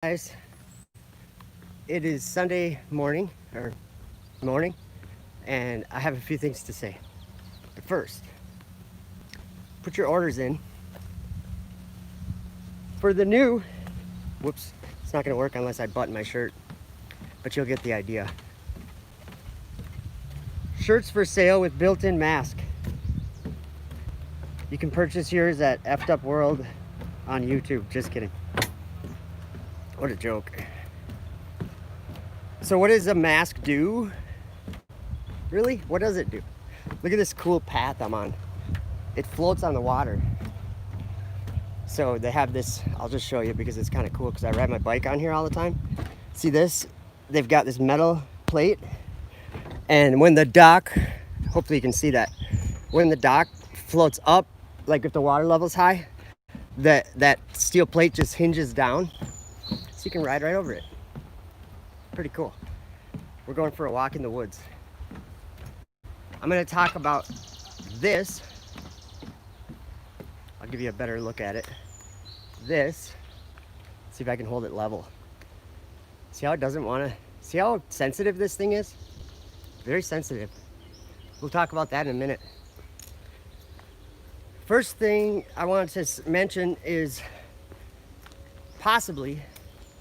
Guys, it is Sunday morning, and I have a few things to say. But first, put your orders in for the new. Whoops, it's not going to work unless I button my shirt, but you'll get the idea. Shirts for sale with built-in mask. You can purchase yours at Effed Up World on YouTube. Just kidding. What a joke. So what does a mask do? Really? What does it do? Look at this cool path I'm on. It floats on the water. So they have this, I'll just show you because it's kind of cool because I ride my bike on here all the time. See this? They've got this metal plate. And when the dock, hopefully you can see that, when the dock floats up, like if the water level's high, that steel plate just hinges down. So you can ride right over it. Pretty cool. We're going for a walk in the woods. I'm going to talk about this. I'll give you a better look at it. This, see if I can hold it level. See how it doesn't want to, see how sensitive this thing is? Very sensitive. We'll talk about that in a minute. First thing I wanted to mention is possibly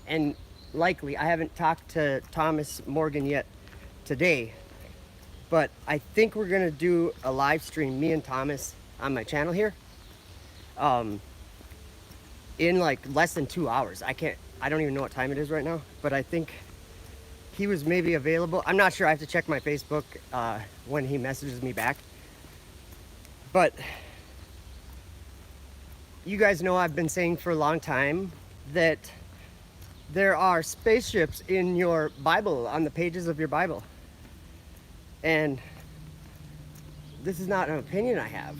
and likely, I haven't talked to Thomas Morgan yet today, but I think we're gonna do a live stream, me and Thomas, on my channel here, in like less than 2 hours. I don't even know what time it is right now, but I think he was maybe available. I'm not sure, I have to check my Facebook when he messages me back. But you guys know I've been saying for a long time that there are spaceships in your Bible, on the pages of your Bible. And this is not an opinion I have.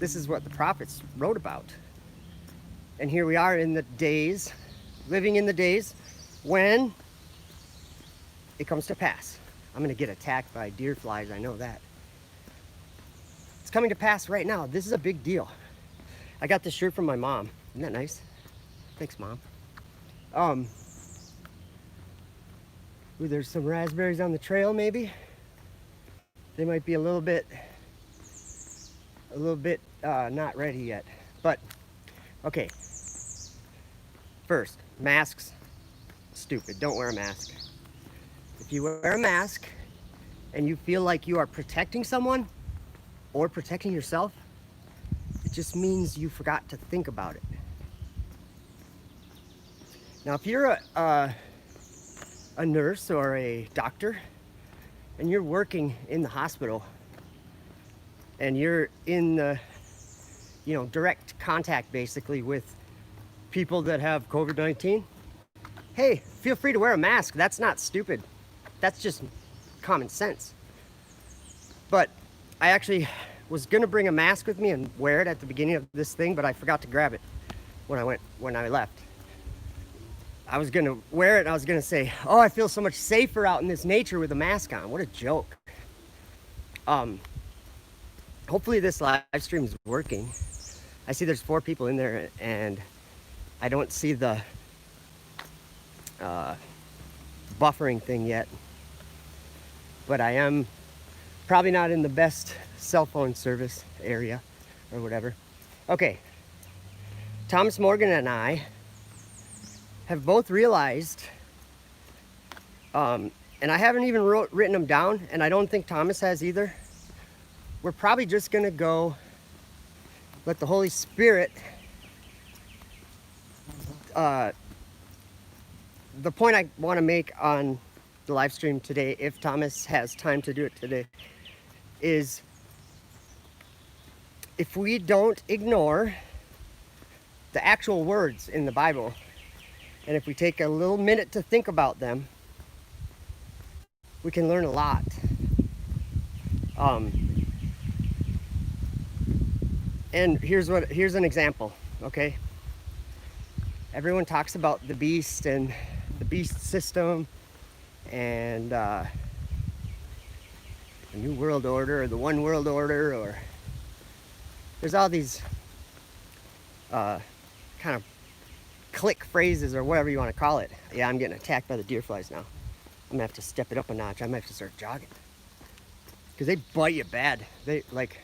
This is what the prophets wrote about. And here we are in the days, living in the days when it comes to pass. I'm gonna get attacked by deer flies, I know that. It's coming to pass right now. This is a big deal. I got this shirt from my mom. Isn't that nice? Thanks, Mom. Ooh, there's some raspberries on the trail, maybe. They might be a little bit not ready yet. But, okay. First, masks, stupid. Don't wear a mask. If you wear a mask and you feel like you are protecting someone or protecting yourself, it just means you forgot to think about it. Now, if you're a nurse or a doctor and you're working in the hospital and you're in the, direct contact basically with people that have COVID-19, hey, feel free to wear a mask. That's not stupid. That's just common sense. But I actually was gonna bring a mask with me and wear it at the beginning of this thing, but I forgot to grab it when I left. I was gonna wear it and I was gonna say, oh, I feel so much safer out in this nature with a mask on. What a joke. Hopefully this live stream is working. I see there's 4 people in there and I don't see the buffering thing yet, but I am probably not in the best cell phone service area or whatever. Okay, Thomas Morgan and I have both realized, and I haven't even written them down, and I don't think Thomas has either. We're probably just gonna go let the Holy Spirit, the point I wanna make on the live stream today, if Thomas has time to do it today, is if we don't ignore the actual words in the Bible, and if we take a little minute to think about them, we can learn a lot. And here's an example, okay? Everyone talks about the beast and the beast system and the New World Order or the One World Order, or there's all these kind of click phrases or whatever you want to call it. Yeah, I'm getting attacked by the deer flies now. I'm gonna have to step it up a notch. I might have to start jogging because they bite you bad. They like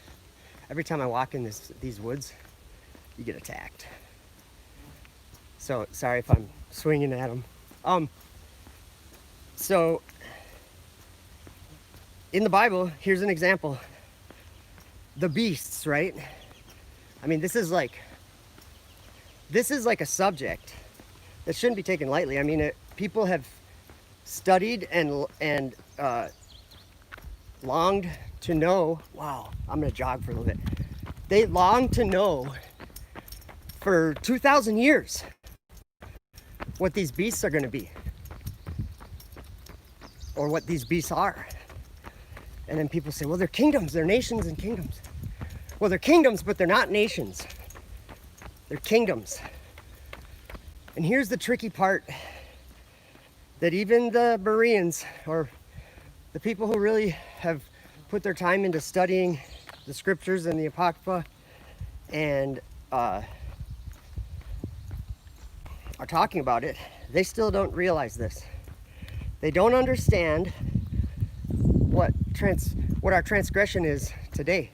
every time I walk in these woods, you get attacked. So sorry if I'm swinging at them. So in the Bible, here's an example. The beasts, right? I mean, this is like a subject that shouldn't be taken lightly. I mean, people have studied and longed to know. Wow, I'm gonna jog for a little bit. They long to know for 2,000 years what these beasts are gonna be, or what these beasts are. And then people say, well, they're kingdoms, they're nations and kingdoms. Well, they're kingdoms, but they're not nations. They're kingdoms. And here's the tricky part that even the Bereans, or the people who really have put their time into studying the scriptures and the Apocrypha and are talking about it, they still don't realize this. They don't understand what our transgression is today.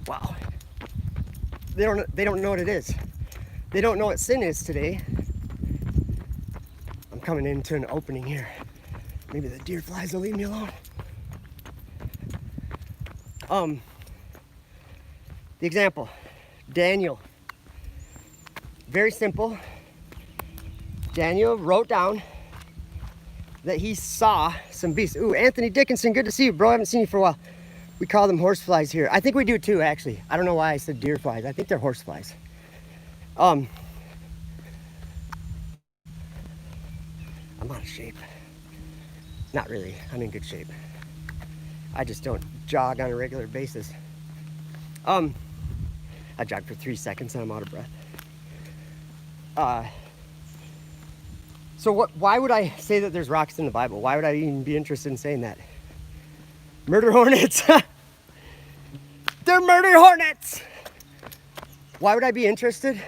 Wow. They don't know what it is. They don't know what sin is today. I'm coming into an opening here. Maybe the deer flies will leave me alone. The example, Daniel. Very simple. Daniel wrote down that he saw some beasts. Ooh, Anthony Dickinson, good to see you, bro. I haven't seen you for a while. We call them horse flies here. I think we do too, actually. I don't know why I said deer flies. I think they're horse flies. I'm out of shape. Not really. I'm in good shape. I just don't jog on a regular basis. I jog for 3 seconds and I'm out of breath. So why would I say that there's rocks in the Bible? Why would I even be interested in saying that? Murder hornets. They're murder hornets. Why would I be interested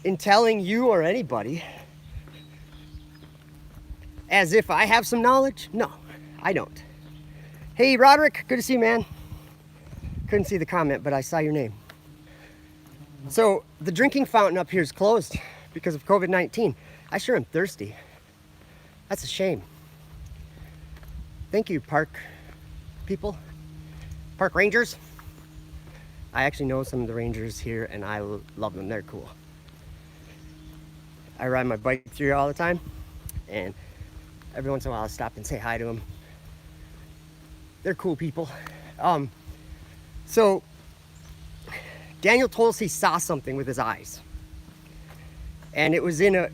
in telling you or anybody as if I have some knowledge? No, I don't. Hey, Roderick, good to see you, man. Couldn't see the comment, but I saw your name. So the drinking fountain up here is closed because of COVID-19. I sure am thirsty. That's a shame. Thank you, park people, park rangers. I actually know some of the rangers here and I love them. They're cool. I ride my bike through here all the time and every once in a while I'll stop and say hi to them. They're cool people. So Daniel told us he saw something with his eyes. And it was in a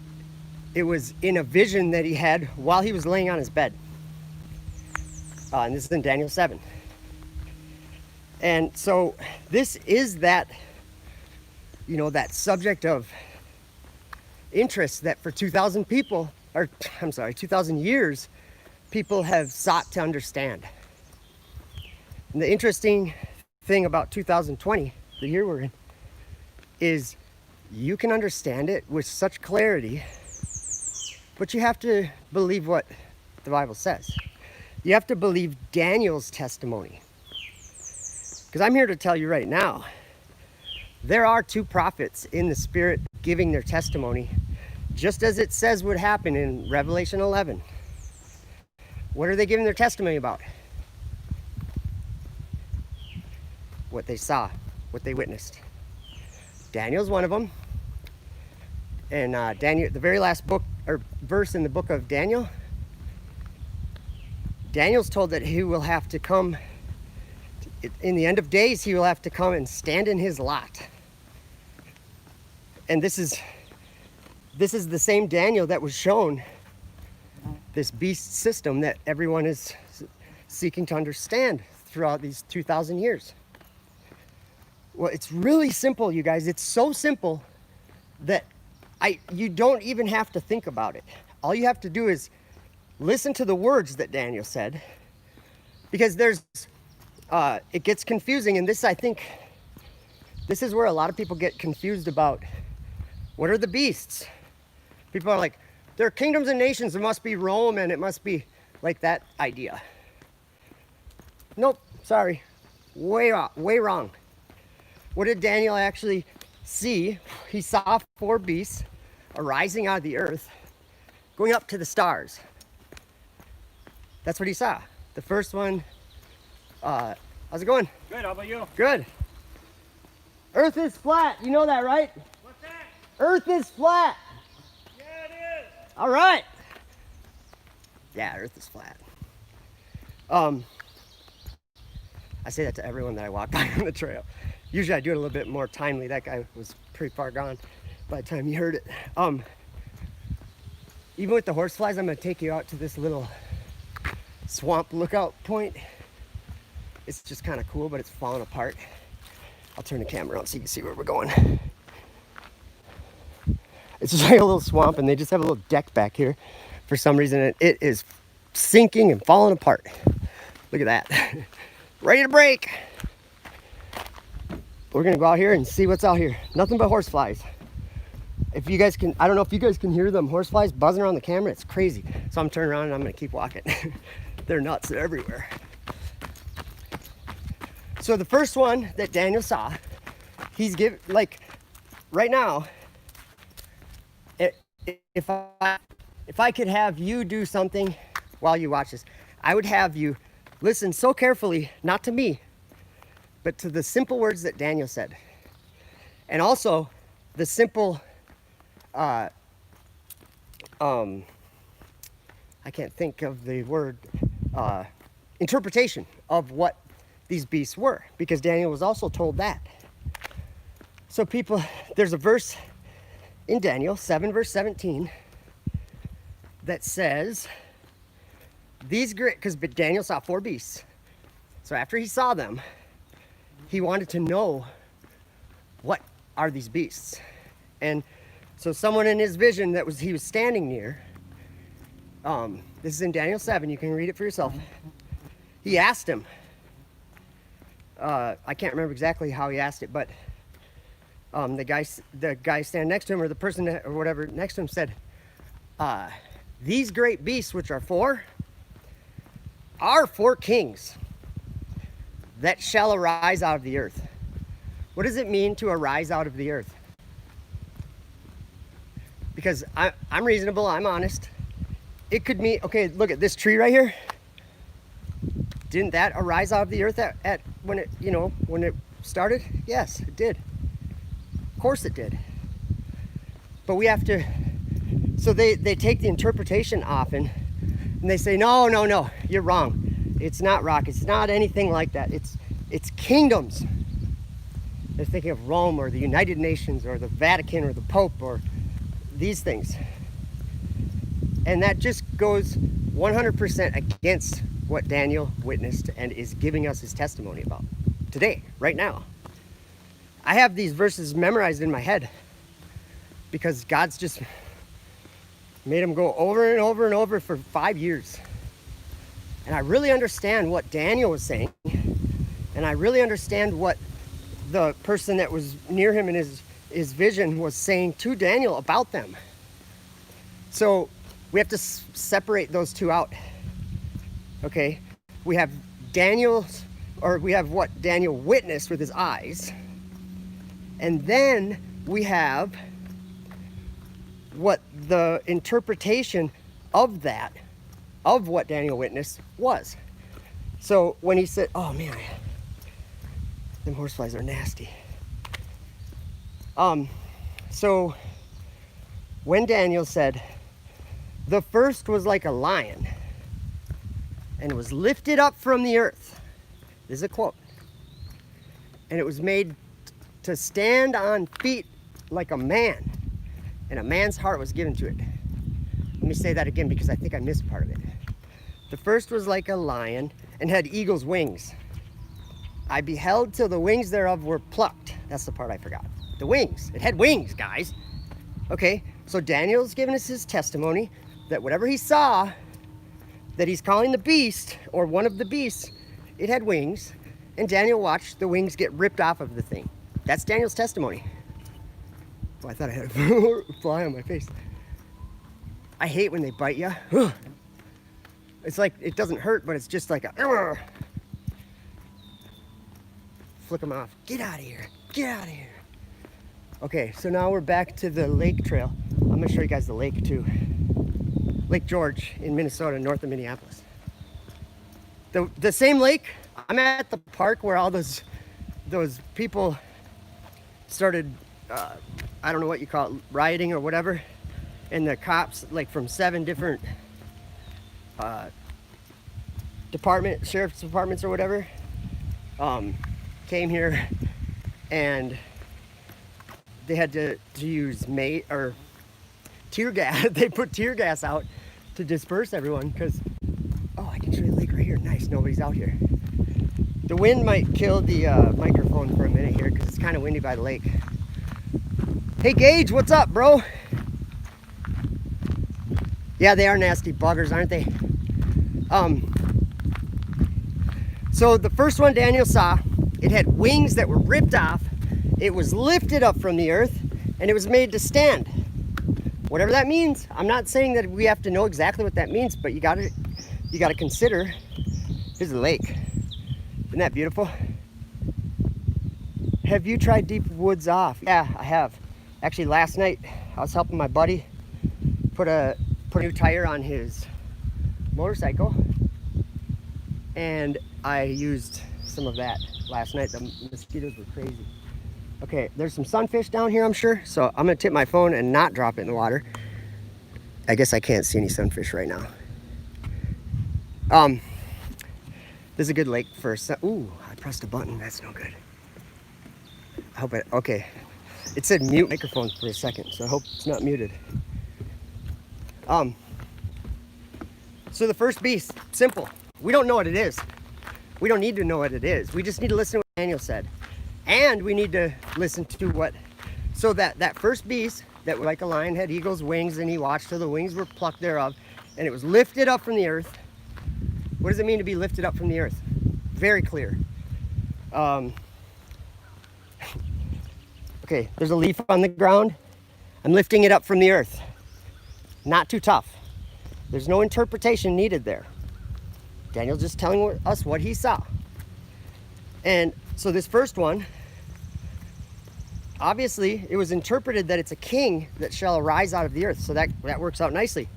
vision that he had while he was laying on his bed. And this is in Daniel 7. And so this is that, that subject of interest that for 2,000 years, people have sought to understand. And the interesting thing about 2020, the year we're in, is you can understand it with such clarity, but you have to believe what the Bible says. You have to believe Daniel's testimony. Because I'm here to tell you right now, there are 2 prophets in the Spirit giving their testimony, just as it says would happen in Revelation 11. What are they giving their testimony about? What they saw, what they witnessed. Daniel's one of them. And Daniel, the very last book or verse in the book of Daniel, Daniel's told that he will have to come, in the end of days, he will have to come and stand in his lot. And this is the same Daniel that was shown this beast system that everyone is seeking to understand throughout these 2,000 years. Well, it's really simple, you guys. It's so simple that you don't even have to think about it. All you have to do is listen to the words that Daniel said, because it gets confusing. And I think this is where a lot of people get confused about What are the beasts? People are like, there are kingdoms and nations. It must be Rome and it must be like that idea. Nope, sorry. Way wrong. What did Daniel actually see? He saw 4 beasts arising out of the earth, going up to the stars. That's what he saw. The first one, how's it going? Good, how about you? Good. Earth is flat. You know that, right? What's that? Earth is flat. Yeah, it is. All right. Yeah, Earth is flat. I say that to everyone that I walk by on the trail. Usually I do it a little bit more timely. That guy was pretty far gone by the time he heard it. Even with the horseflies, I'm gonna take you out to this little swamp lookout point. It's just kind of cool, but it's falling apart. I'll turn the camera on so you can see where we're going. It's just like a little swamp, and they just have a little deck back here for some reason, and it is sinking and falling apart. Look at that. Ready to break. We're gonna go out here and see what's out here. Nothing but horseflies. If you guys can, I don't know if you guys can hear them horseflies buzzing around the camera. It's crazy. So I'm turning around and I'm gonna keep walking. They're nuts, they're everywhere. So the first one that Daniel saw, he's given, like, right now, if I could have you do something while you watch this, I would have you listen so carefully, not to me, but to the simple words that Daniel said. And also the simple, I can't think of the word, interpretation of what these beasts were, because Daniel was also told that. So people, there's a verse in Daniel 7 verse 17 that says, these great, because Daniel saw 4 beasts. So after he saw them, he wanted to know, what are these beasts? And so someone in his vision that he was standing near, this is in Daniel 7, you can read it for yourself. He asked him, I can't remember exactly how he asked it, but the guy standing next to him, or the person or whatever next to him, said, these great beasts, which are 4 kings that shall arise out of the earth. What does it mean to arise out of the earth? Because I'm reasonable, I'm honest. It could mean, okay, look at this tree right here. Didn't that arise out of the earth at when it, when it started? Yes, it did. Of course it did. But we have to, so they take the interpretation often, and they say, no, you're wrong. It's not rock, it's not anything like that. It's kingdoms. They're thinking of Rome or the United Nations or the Vatican or the Pope or these things. And that just goes 100% against what Daniel witnessed and is giving us his testimony about today, right now. I have these verses memorized in my head because God's just made them go over and over and over for 5 years. And I really understand what Daniel was saying. And I really understand what the person that was near him in his vision was saying to Daniel about them. So we have to separate those two out. Okay, we have what Daniel witnessed with his eyes, and then we have what the interpretation of what Daniel witnessed was. So when he said, oh man, them horseflies are nasty. So when Daniel said, the first was like a lion and was lifted up from the earth. This is a quote. And it was made to stand on feet like a man, and a man's heart was given to it. Let me say that again because I think I missed part of it. The first was like a lion and had eagle's wings. I beheld till the wings thereof were plucked. That's the part I forgot. The wings. It had wings, guys. Okay, so Daniel's giving us his testimony that whatever he saw, that he's calling the beast, or one of the beasts, it had wings, and Daniel watched the wings get ripped off of the thing. That's Daniel's testimony. Oh, I thought I had a fly on my face. I hate when they bite you. It's like, it doesn't hurt, but it's just like a... Flick them off. Get out of here. Get out of here. Okay, so now we're back to the lake trail. I'm gonna show you guys the lake too. Lake George in Minnesota, north of Minneapolis. The same lake, I'm at the park where all those people started, I don't know what you call it, rioting or whatever. And the cops, like from 7 different sheriff's departments or whatever, came here and they had to use tear gas. They put tear gas out to disperse everyone because, oh, I can show you the lake right here. Nice, nobody's out here. The wind might kill the microphone for a minute here because it's kind of windy by the lake. Hey Gage, what's up, bro? Yeah, they are nasty buggers, aren't they? So the first one Daniel saw, it had wings that were ripped off. It was lifted up from the earth and it was made to stand. Whatever that means. I'm not saying that we have to know exactly what that means, but you gotta consider. Here's the lake. Isn't that beautiful? Have you tried deep woods off? Yeah, I have. Actually, last night I was helping my buddy put a new tire on his motorcycle, and I used some of that last night. The mosquitoes were crazy. Okay, there's some sunfish down here, I'm sure, so I'm gonna tip my phone and not drop it in the water. I guess I can't see any sunfish right now. This is a good lake for ooh, I pressed a button, that's no good. I hope okay. It said mute microphone for a second, so I hope it's not muted. So the first beast, simple. We don't know what it is. We don't need to know what it is. We just need to listen to what Daniel said. And we need to listen to what, so that first beast that like a lion had eagle's wings, and he watched till the wings were plucked thereof, and it was lifted up from the earth. What does it mean to be lifted up from the earth? Very clear. Okay, there's a leaf on the ground. I'm lifting it up from the earth. Not too tough. There's no interpretation needed there. Daniel's just telling us what he saw. And so this first one, obviously it was interpreted that it's a king that shall arise out of the earth. So that works out nicely.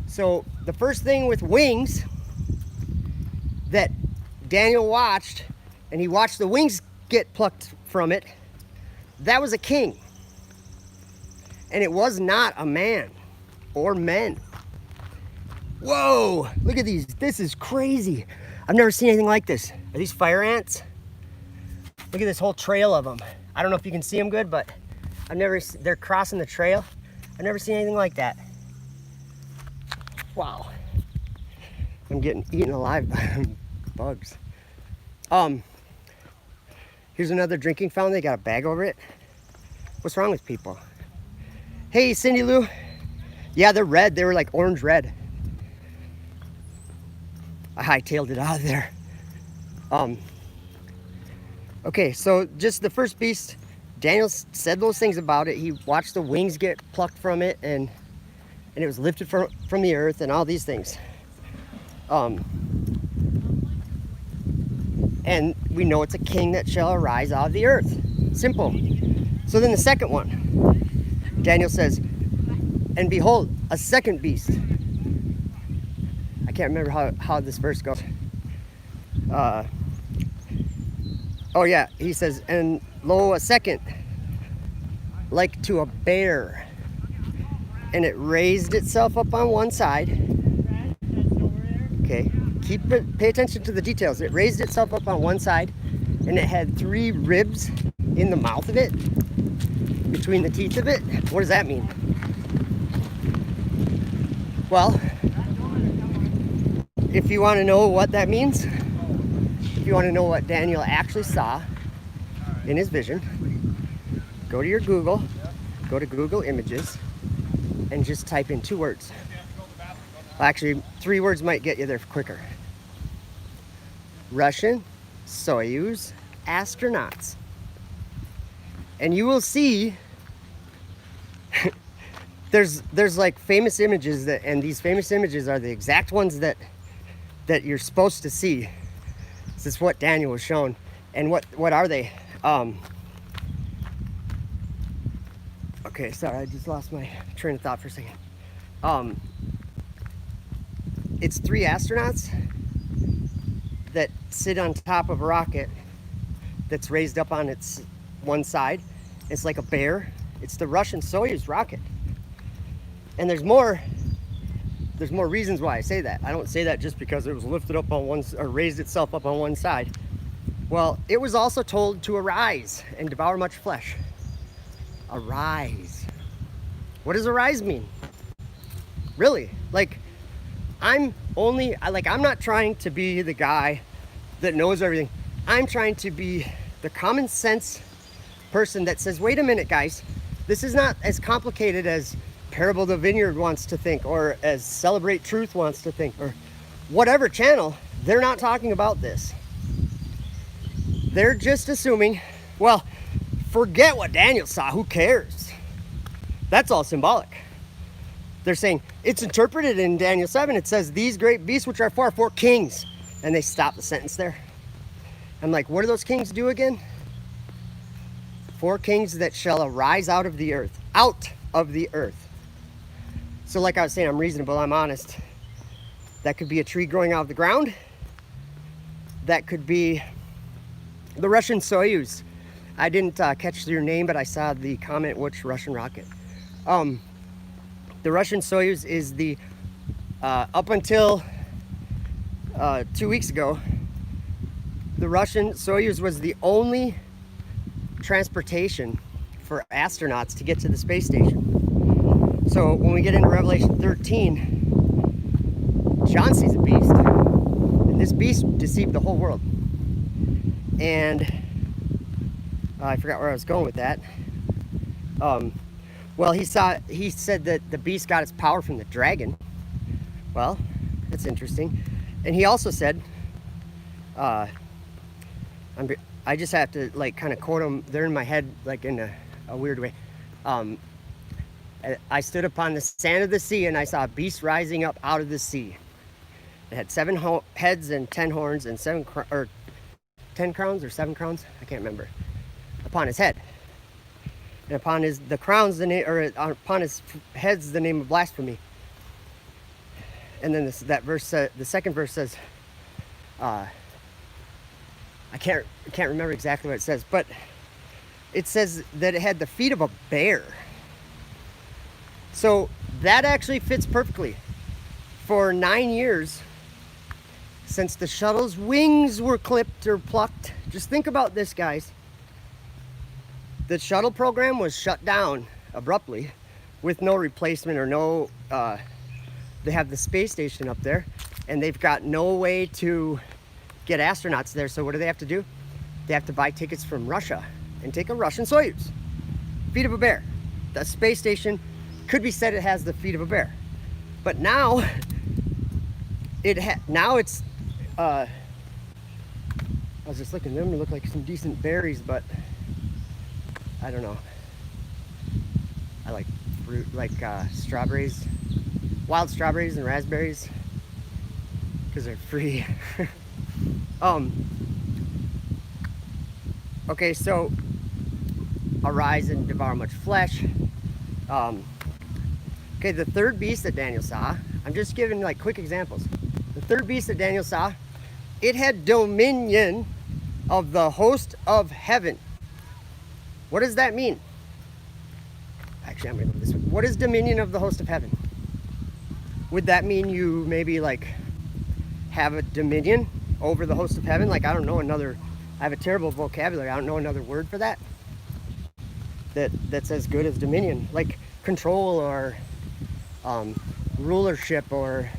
So the first thing with wings that Daniel watched, and he watched the wings get plucked from it, that was a king. And it was not a man or men. Whoa, look at these. This is crazy. I've never seen anything like this. Are these fire ants? Look at this whole trail of them. I don't know if you can see them good, but they're crossing the trail. I've never seen anything like that. Wow. I'm getting eaten alive by bugs. Here's another drinking fountain. They got a bag over it. What's wrong with people? Hey, Cindy Lou. Yeah, they're red. They were like orange red. I hightailed it out of there. Okay, so just the first beast, Daniel said those things about it. He watched the wings get plucked from it, and it was lifted from the earth, and all these things. And we know it's a king that shall arise out of the earth. Simple. So then the second one, Daniel says, and behold, a second beast. I can't remember how this verse goes. Oh yeah, he says, and lo, a second, like to a bear. And it raised itself up on one side. Okay, pay attention to the details. It raised itself up on one side, and it had 3 ribs in the mouth of it, between the teeth of it. What does that mean? Well, if you want to know what that means, if you want to know what Daniel actually saw in his vision, go to your Google, go to Google Images, and just type in 2 words. Well, actually, 3 words might get you there quicker. Russian Soyuz astronauts. And you will see there's like famous images that, and these famous images are the exact ones that you're supposed to see. This is what Daniel was shown. And what are they? Okay, sorry, I just lost my train of thought for a second. It's 3 astronauts that sit on top of a rocket that's raised up on its one side. It's like a bear. It's the Russian Soyuz rocket. And there's more reasons why I say that. I don't say that just because it was lifted up on one, or raised itself up on one side. Well, it was also told to arise and devour much flesh. Arise. What does arise mean? Really? Like, I'm not trying to be the guy that knows everything. I'm trying to be the common sense person that says, wait a minute, guys, this is not as complicated as Parable of the Vineyard wants to think, or as Celebrate Truth wants to think, or whatever channel. They're not talking about this. They're just assuming, well, forget what Daniel saw, who cares? That's all symbolic. They're saying, it's interpreted in Daniel 7, it says, these great beasts which are 4 kings. And they stop the sentence there. I'm like, what do those kings do again? 4 kings that shall arise out of the earth. Out of the earth. So like I was saying, I'm reasonable, I'm honest. That could be a tree growing out of the ground. That could be the Russian Soyuz. I didn't catch your name, but I saw the comment, which Russian rocket. The Russian Soyuz is the, up until 2 weeks ago, the Russian Soyuz was the only transportation for astronauts to get to the space station. So when we get into Revelation 13, John sees a beast, and this beast deceived the whole world. And I forgot where I was going with that. Well, he said that the beast got its power from the dragon. Well, that's interesting. And he also said, I just have to like kind of quote them. They're in my head like in a weird way. I stood upon the sand of the sea, and I saw a beast rising up out of the sea. It had 7 heads and 10 horns and 10 crowns or 7 crowns. I can't remember. Upon his head, and upon the crowns, upon his heads, the name of blasphemy. And then the second verse says, I can't remember exactly what it says, but it says that it had the feet of a bear. So that actually fits perfectly. For 9 years, since the shuttle's wings were clipped or plucked, just think about this, guys. The shuttle program was shut down abruptly with no replacement or no, they have the space station up there, and they've got no way to get astronauts there. So what do they have to do? They have to buy tickets from Russia and take a Russian Soyuz. Feet of a bear. The space station could be said it has the feet of a bear. But now, it's, I was just looking, them look like some decent berries, but I don't know. I like fruit, like strawberries, wild strawberries and raspberries, because they're free. Okay, so arise and devour much flesh. Okay, the third beast that Daniel saw, I'm just giving like quick examples. The third beast that Daniel saw, it had dominion of the host of heaven. What does that mean? Actually, I'm gonna go this way. What is dominion of the host of heaven? Would that mean you maybe like have a dominion over the host of heaven? Like, I don't know another, I have a terrible vocabulary. I don't know another word for that. That's as good as dominion. Like control or rulership or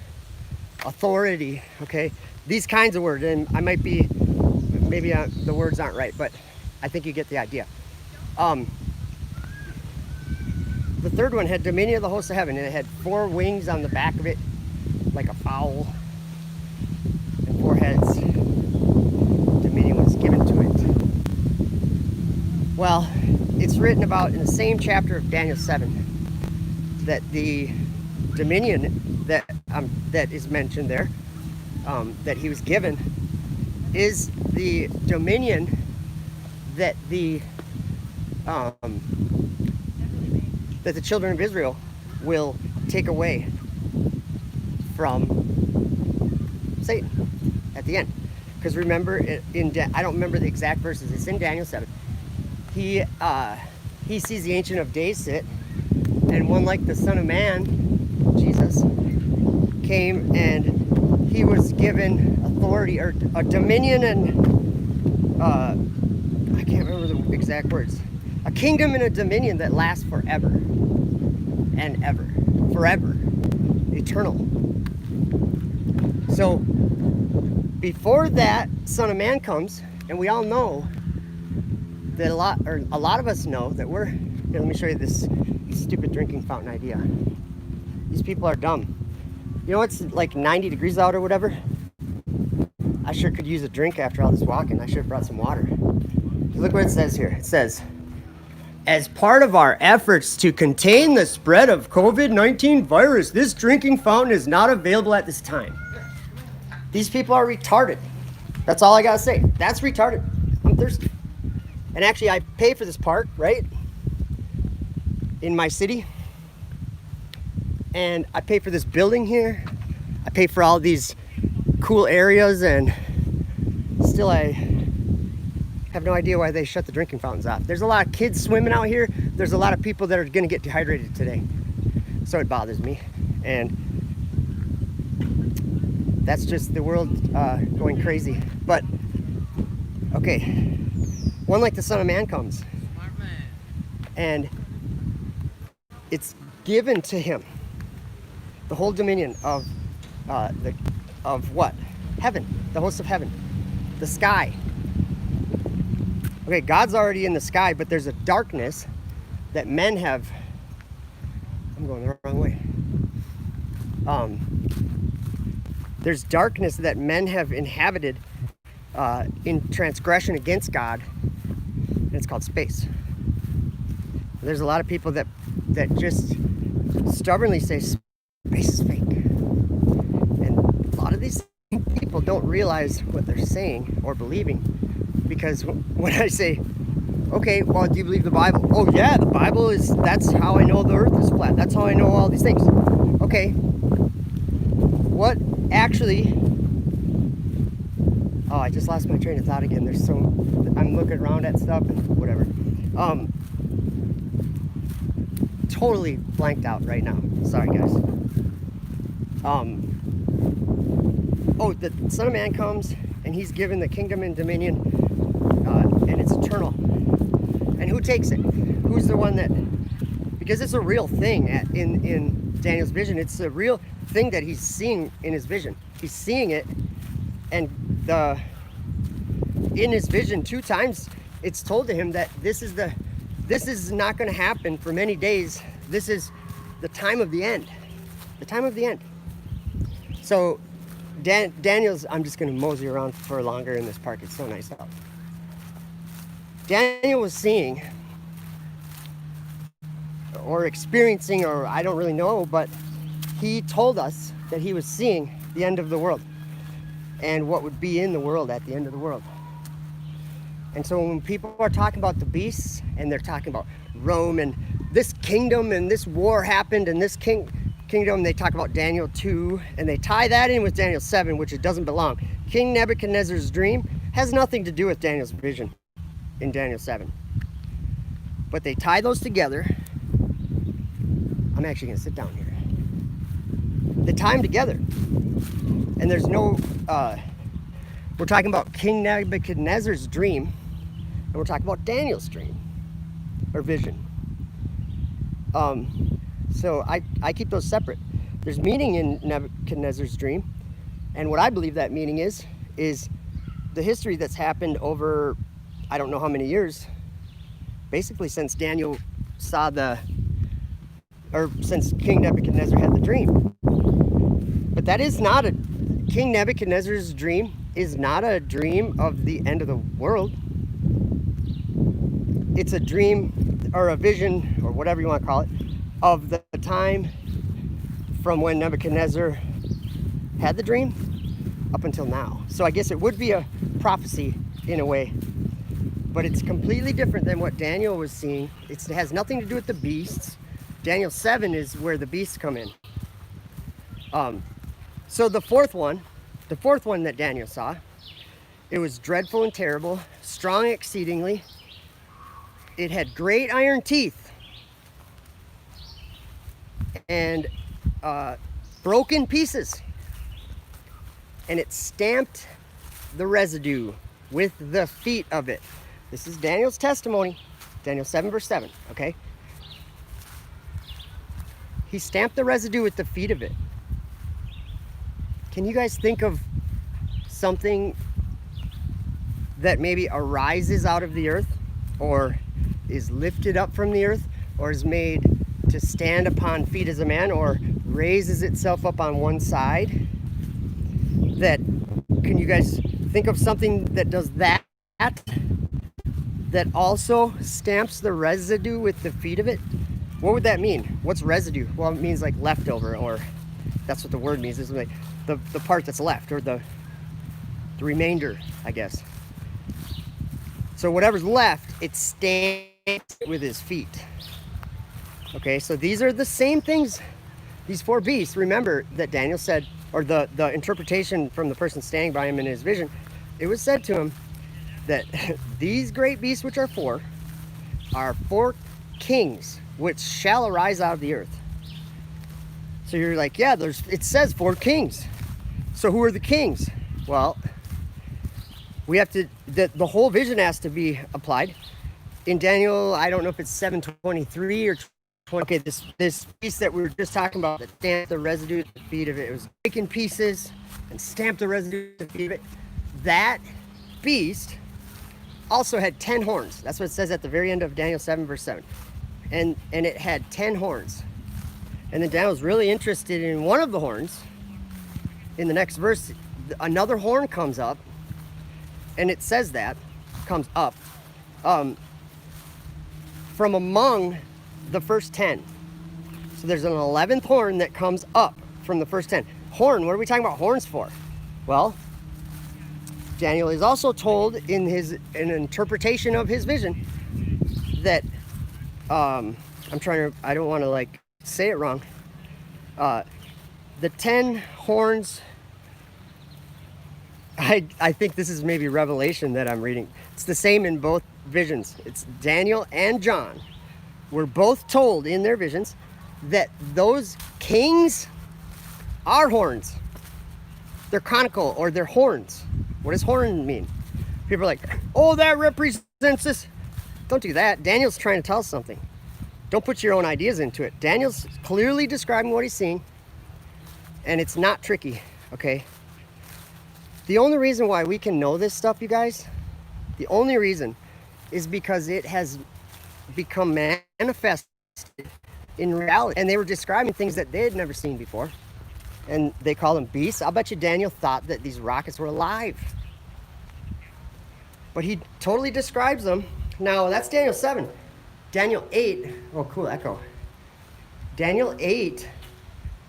authority, okay? These kinds of words, and I might be, maybe the words aren't right, but I think you get the idea. The third one had dominion of the host of heaven, and it had 4 wings on the back of it, like a fowl, and 4 heads. Dominion was given to it. Well, it's written about in the same chapter of Daniel 7. that the dominion that is mentioned there, that he was given, is the dominion that the children of Israel will take away from Satan at the end. Because remember, I don't remember the exact verses. It's in Daniel 7. He sees the Ancient of Days sit, and one like the Son of Man, Jesus, came and he was given authority or a dominion and I can't remember the exact words. A kingdom and a dominion that lasts forever and ever. Forever. Eternal. So before that Son of Man comes, and we all know that a lot of us know that we're here, let me show you this stupid drinking fountain idea. These people are dumb. You know, it's like 90 degrees out or whatever. I sure could use a drink after all this walking. I should have brought some water. Look what it says here. It says, as part of our efforts to contain the spread of COVID-19 virus, this drinking fountain is not available at this time. These people are retarded. That's all I gotta say. That's retarded. I'm thirsty. And actually, I pay for this park, right? In my city. And I pay for this building here. I pay for all these cool areas, and still I have no idea why they shut the drinking fountains off. There's a lot of kids swimming out here. There's a lot of people that are gonna get dehydrated today. So it bothers me. And that's just the world going crazy. But, okay. One like the Son of Man comes. Smart man. And it's given to him. The whole dominion of what? Heaven. The host of heaven. The sky. Okay, God's already in the sky, but there's a darkness that men have. I'm going the wrong way. There's darkness that men have inhabited in transgression against God, and it's called space. There's a lot of people that just stubbornly say space is fake, and a lot of these people don't realize what they're saying or believing, because when I say, okay, well, do you believe the Bible? Oh yeah, the Bible is, that's how I know the earth is flat. That's how I know all these things. Okay, what actually, oh, I just lost my train of thought again. I'm looking around at stuff and whatever. Totally blanked out right now. Sorry, guys. Oh, the Son of Man comes, and he's given the kingdom and dominion, and it's eternal. And who takes it? Who's the one that, because it's a real thing in Daniel's vision. It's a real thing that he's seeing in his vision. He's seeing it, and in his vision 2 times it's told to him that this is not going to happen for many days. This is the time of the end. The time of the end. So Daniel's, I'm just going to mosey around for longer in this park. It's so nice out. Daniel was seeing or experiencing, or I don't really know, but he told us that he was seeing the end of the world and what would be in the world at the end of the world. And so when people are talking about the beasts, and they're talking about Rome and this kingdom and this war happened and this kingdom, they talk about Daniel 2, and they tie that in with Daniel 7, which it doesn't belong. King Nebuchadnezzar's dream has nothing to do with Daniel's vision in Daniel 7. But they tie those together. I'm actually going to sit down here. They tie them together. And there's no, we're talking about King Nebuchadnezzar's dream, and we're talking about Daniel's dream, or vision. So I keep those separate. There's meaning in Nebuchadnezzar's dream, and what I believe that meaning is the history that's happened over, I don't know how many years, basically since Daniel saw since King Nebuchadnezzar had the dream. But that is not King Nebuchadnezzar's dream is not a dream of the end of the world. It's a dream or a vision, or whatever you want to call it, of the time from when Nebuchadnezzar had the dream up until now. So I guess it would be a prophecy in a way, but it's completely different than what Daniel was seeing. It has nothing to do with the beasts. Daniel 7 is where the beasts come in. So the fourth one that Daniel saw, it was dreadful and terrible, strong exceedingly. It had great iron teeth and broken pieces. And it stamped the residue with the feet of it. This is Daniel's testimony, Daniel 7 verse 7, okay? He stamped the residue with the feet of it. Can you guys think of something that maybe arises out of the earth, or is lifted up from the earth, or is made to stand upon feet as a man, or raises itself up on one side? Can you guys think of something that does that also stamps the residue with the feet of it? What would that mean? What's residue? Well, it means like leftover, or that's what the word means. It's like the part that's left, or the remainder, I guess. So whatever's left, it stamps with his feet. Okay, so these are the same things, these four beasts. Remember that Daniel said, or the interpretation from the person standing by him in his vision, it was said to him that these great beasts, which are four kings, which shall arise out of the earth. So you're like, yeah, it says four kings. So who are the kings? Well, we have to, the whole vision has to be applied. In Daniel, I don't know if it's 7:23 or 20. Okay, this piece that we were just talking about, that stamped the residue at the feet of it, it was breaking pieces and stamped the residue at the feet of it. That beast also had 10 horns. That's what it says at the very end of Daniel 7 verse 7. And it had 10 horns. And then Daniel was really interested in one of the horns. In the next verse, another horn comes up, and it says that, comes up, from among the first 10. So there's an 11th horn that comes up from the first 10. Horn, what are we talking about horns for? Well, Daniel is also told in an interpretation of his vision that, I don't want to like say it wrong. The 10 horns, I think this is maybe Revelation that I'm reading. It's the same in both visions. It's Daniel and John were both told in their visions that those kings are horns. They're conical, or they're horns. What does horn mean? People are like, oh, that represents this. Don't do that. Daniel's trying to tell us something. Don't put your own ideas into it. Daniel's clearly describing what he's seeing, and it's not tricky, okay? The only reason why we can know this stuff, you guys, the only reason is because it has become manifested in reality. And they were describing things that they had never seen before. And they call them beasts. I'll bet you Daniel thought that these rockets were alive. But he totally describes them. Now, that's Daniel 7. Daniel 8, oh, cool echo. Daniel 8,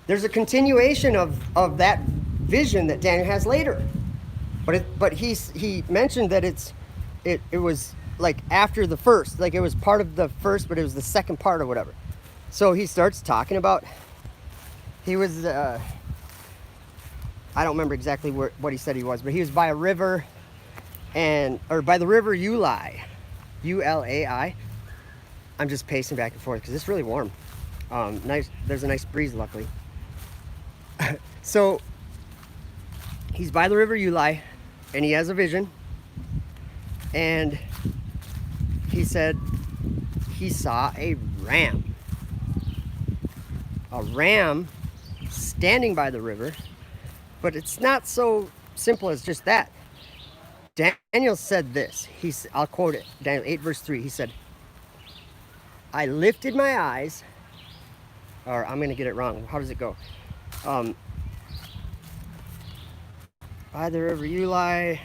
there's a continuation of that vision that Daniel has later. But he mentioned that it was like after the first, like it was part of the first, but it was the second part or whatever. So he starts talking about, he was, I don't remember exactly what he said he was, but he was by a river, or by the river Ulai, U-L-A-I. I'm just pacing back and forth because it's really warm. Nice. There's a nice breeze, luckily. So he's by the river Ulai, and he has a vision, and he said he saw a ram standing by the river. But it's not so simple as just that. Daniel said this. I'll quote it. Daniel 8 verse 3. He said, I lifted my eyes, or I'm going to get it wrong. How does it go? By the river Ulai.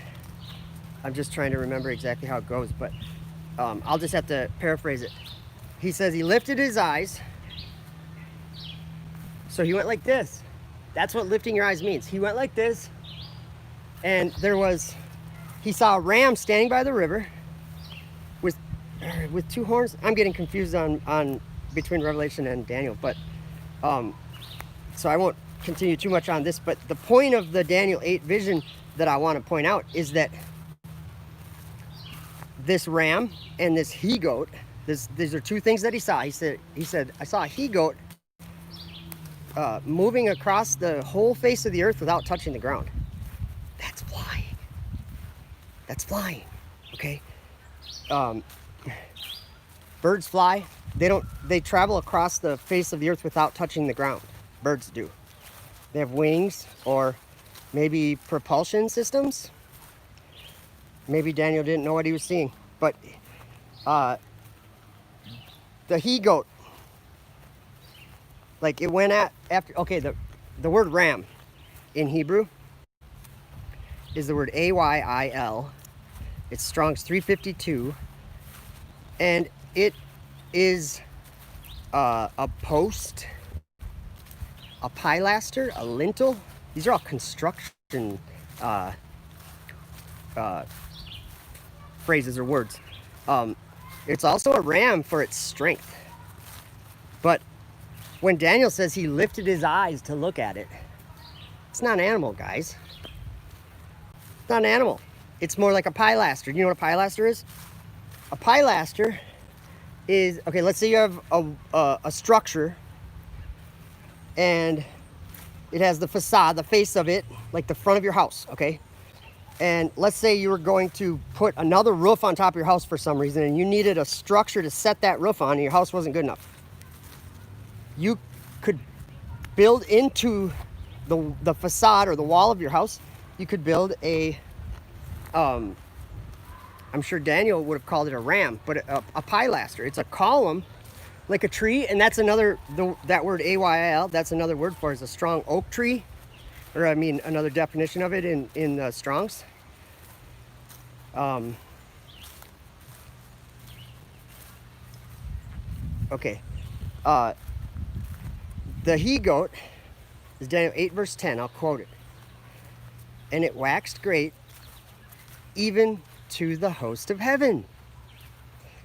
I'm just trying to remember exactly how it goes, but I'll just have to paraphrase it. He says he lifted his eyes So he went like this. That's what lifting your eyes means. He went like this, and he saw a ram standing by the river with two horns. I'm getting confused on between Revelation and Daniel, but so I won't continue too much on this. But the point of the Daniel 8 vision that I want to point out is that this ram and this he-goat, these are two things that he saw. He said, I saw a he-goat moving across the whole face of the earth without touching the ground. That's flying. That's flying, okay? Birds fly. They travel across the face of the earth without touching the ground. Birds do. They have wings or maybe propulsion systems. Maybe Daniel didn't know what he was seeing, but the he-goat, like it went after, okay, the word ram in Hebrew is the word A-Y-I-L. It's Strong's 352, and it is a post, a pilaster, a lintel. These are all construction phrases or words. It's also a ram for its strength. But when Daniel says he lifted his eyes to look at it, it's not an animal, guys. It's not an animal. It's more like a pilaster. You know what a pilaster is? A pilaster is, okay, let's say you have a structure and it has the facade, the face of it, like the front of your house, okay? And let's say you were going to put another roof on top of your house for some reason and you needed a structure to set that roof on and your house wasn't good enough. You could build into the facade or the wall of your house, you could build a, I'm sure Daniel would have called it a ram, but a pilaster. It's a column like a tree, and that's another, that word A-Y-L, that's another word for it, is a strong oak tree. Or I mean, another definition of it in Strong's. Okay. The he-goat is Daniel 8 verse 10. I'll quote it. And it waxed great even to the host of heaven.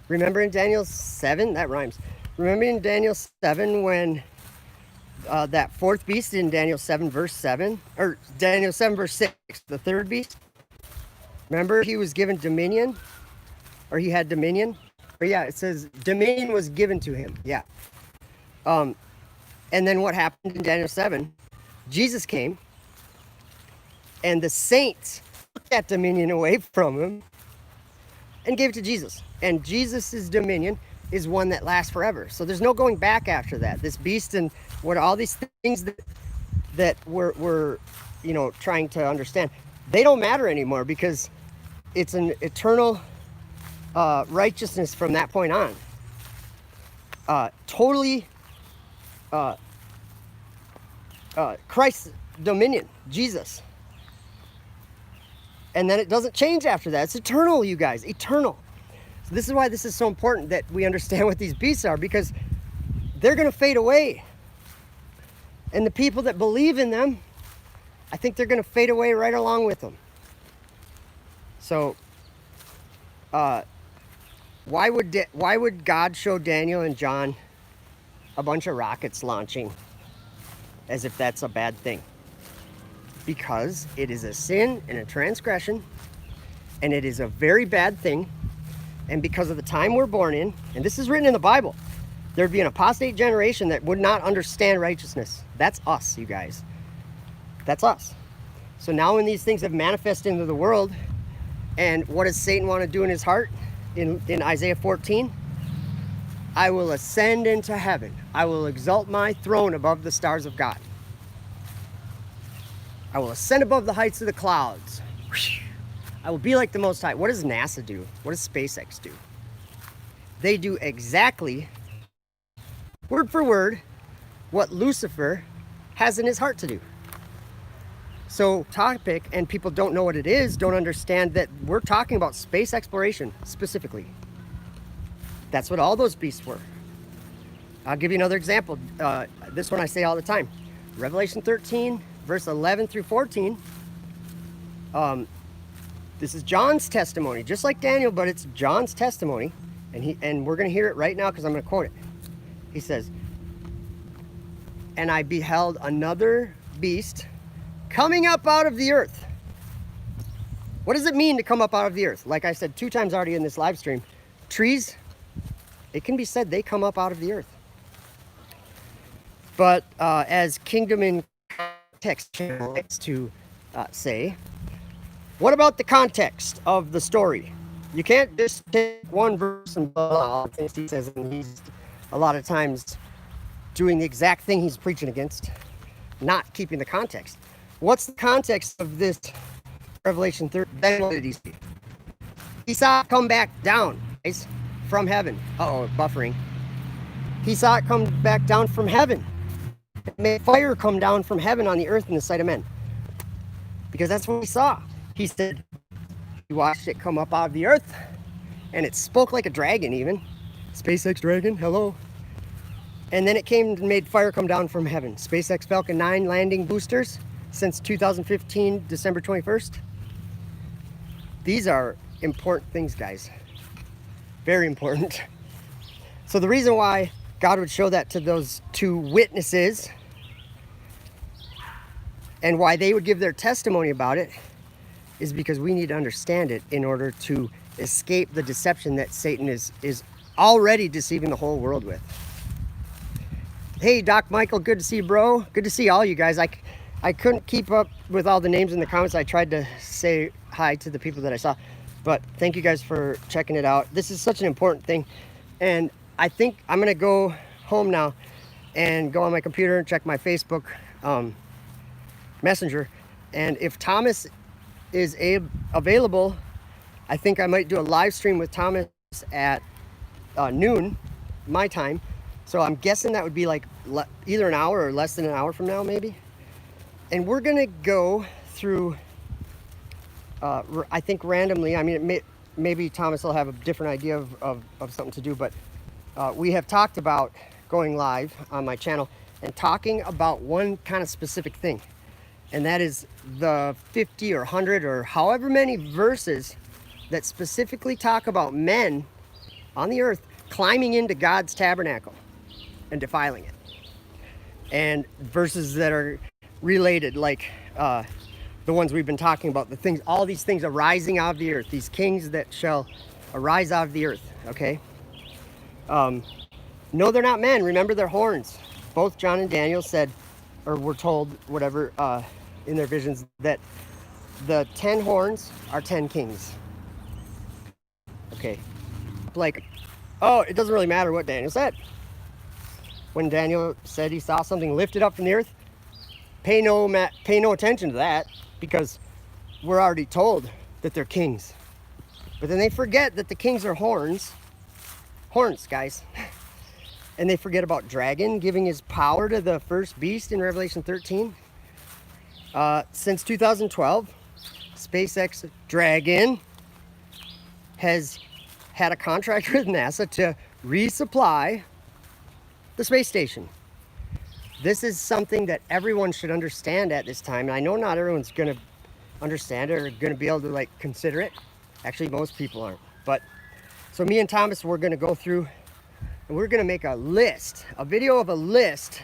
Remember in Daniel 7? That rhymes. Remember in Daniel 7 when that fourth beast in Daniel 7 verse 7, or Daniel 7 verse 6, the third beast, remember he was given dominion, or he had dominion, or yeah, it says dominion was given to him, yeah. And then what happened in Daniel 7? Jesus came, and the saints took that dominion away from him and gave it to Jesus. And Jesus's dominion is one that lasts forever. So there's no going back after that. This beast and what all these things that we're you know trying to understand, they don't matter anymore because it's an eternal righteousness from that point on. Totally Christ's dominion, Jesus. And then it doesn't change after that. It's eternal, you guys, eternal. So this is why this is so important that we understand what these beasts are, because they're going to fade away. And the people that believe in them, I think they're going to fade away right along with them. So, why would God show Daniel and John a bunch of rockets launching as if that's a bad thing? Because it is a sin and a transgression, and it is a very bad thing. And because of the time we're born in, and this is written in the Bible, there'd be an apostate generation that would not understand righteousness. That's us, you guys. That's us. So now when these things have manifested into the world, and what does Satan want to do in his heart? In Isaiah 14, I will ascend into heaven. I will exalt my throne above the stars of God. I will ascend above the heights of the clouds. I will be like the Most High. What does NASA do? What does SpaceX do? They do exactly, word for word, what Lucifer has in his heart to do. So topic, and people don't know what it is, don't understand that we're talking about space exploration specifically. That's what all those beasts were. I'll give you another example. This one I say all the time. Revelation 13, verse 11 through 14. This is John's testimony, just like Daniel, but it's John's testimony. And we're going to hear it right now because I'm going to quote it. He says, "And I beheld another beast coming up out of the earth." What does it mean to come up out of the earth? Like I said 2 times already in this live stream, trees, it can be said they come up out of the earth. But as Kingdom in Context channel likes to say, what about the context of the story? You can't just take one verse and blah, blah, all the things he says, and he's a lot of times doing the exact thing he's preaching against, not keeping the context. What's the context of this Revelation 13? Then what did he see? He saw it come back down, guys, from heaven. Uh-oh, buffering. He saw it come back down from heaven. It made fire come down from heaven on the earth in the sight of men. Because that's what he saw. He said, he watched it come up out of the earth, and it spoke like a dragon even. SpaceX Dragon, hello. And then it came and made fire come down from heaven. SpaceX Falcon 9 landing boosters since 2015, December 21st. These are important things, guys. Very important. So the reason why God would show that to those 2 witnesses and why they would give their testimony about it is because we need to understand it in order to escape the deception that Satan is already deceiving the whole world with. Hey, Doc Michael, good to see you, bro. Good to see all you guys. I couldn't keep up with all the names in the comments. I tried to say hi to the people that I saw, but thank you guys for checking it out. This is such an important thing, and I think I'm gonna go home now and go on my computer and check my Facebook Messenger, and if Thomas is available, I think I might do a live stream with Thomas at noon my time. So I'm guessing that would be like either an hour or less than an hour from now, maybe. And we're gonna go through I think randomly, I mean, maybe Thomas will have a different idea of something to do, but we have talked about going live on my channel and talking about one kind of specific thing. And that is the 50 or 100 or however many verses that specifically talk about men on the earth climbing into God's tabernacle and defiling it. And verses that are related, like the ones we've been talking about, the things, all these things arising out of the earth, these kings that shall arise out of the earth, okay? No, they're not men. Remember their horns. Both John and Daniel said, or were told, whatever, in their visions, that the 10 horns are 10 kings. Okay. Like, oh, it doesn't really matter what Daniel said. When Daniel said he saw something lifted up from the earth, pay no attention to that, because we're already told that they're kings. But then they forget that the kings are horns. Horns, guys. And they forget about dragon giving his power to the first beast in Revelation 13. Since 2012, SpaceX Dragon has had a contract with NASA to resupply the space station. This is something that everyone should understand at this time. And I know not everyone's going to understand it or going to be able to like consider it. Actually, most people aren't. But so me and Thomas, we're going to go through and we're going to make a list, a video of a list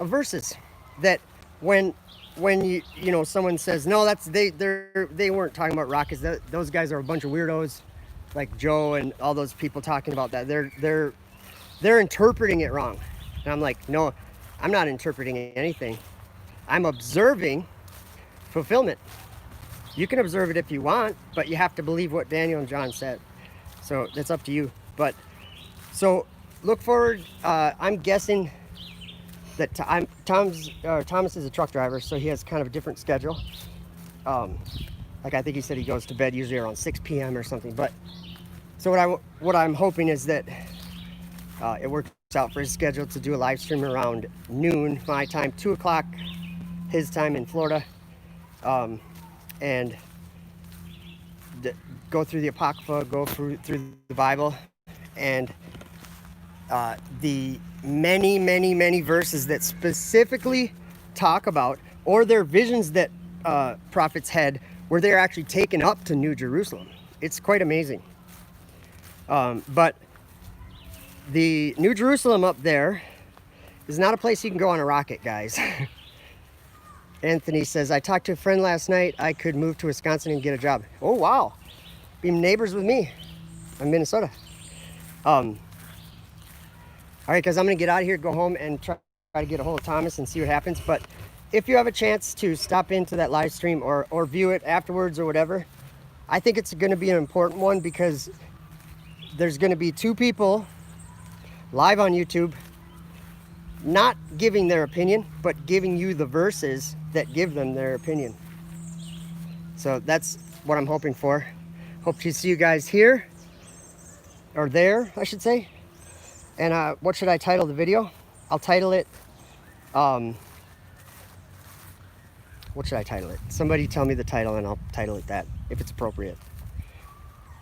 of verses that when you know someone says no, that's they weren't talking about rockets. Those guys are a bunch of weirdos, like Joe and all those people talking about that. They're interpreting it wrong. And I'm like, no, I'm not interpreting anything. I'm observing fulfillment. You can observe it if you want, but you have to believe what Daniel and John said. So that's up to you. But so look forward. I'm guessing that Thomas is a truck driver, so he has kind of a different schedule. Like I think he said he goes to bed usually around 6 p.m. or something. But so what I'm hoping is that it works out for his schedule to do a live stream around noon my time, 2 o'clock his time in Florida, and go through the Apocrypha, go through the Bible, and the many, many, many verses that specifically talk about, or their visions that prophets had, where they're actually taken up to New Jerusalem. It's quite amazing. But the New Jerusalem up there is not a place you can go on a rocket, guys. Anthony says, I talked to a friend last night. I could move to Wisconsin and get a job. Oh, wow. Be neighbors with me. I'm in Minnesota. All right, guys, I'm going to get out of here, go home, and try to get a hold of Thomas and see what happens. But if you have a chance to stop into that live stream or view it afterwards or whatever, I think it's going to be an important one, because there's going to be two people live on YouTube not giving their opinion, but giving you the verses that give them their opinion. So that's what I'm hoping for. Hope to see you guys here, or there, I should say. And what should I title the video? I'll title it, what should I title it? Somebody tell me the title and I'll title it that, if it's appropriate.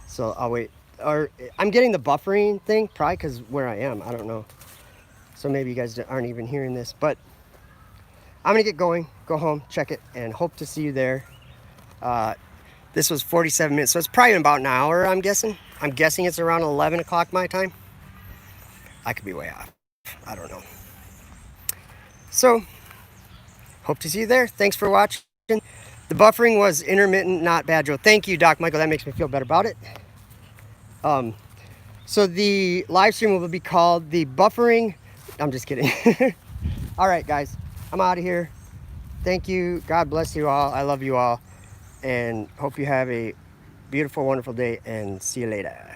So I'll wait. Or I'm getting the buffering thing, probably because where I am, I don't know. So maybe you guys aren't even hearing this, but I'm gonna get going, go home, check it, and hope to see you there. This was 47 minutes, so it's probably about an hour, I'm guessing. I'm guessing it's around 11 o'clock my time. I could be way off, I don't know. So, hope to see you there. Thanks for watching. The buffering was intermittent, not bad, Joe. Thank you, Doc Michael, that makes me feel better about it. So the live stream will be called the buffering. I'm just kidding. All right, guys, I'm out of here. Thank you. God bless you all. I love you all. And hope you have a beautiful, wonderful day, and see you later.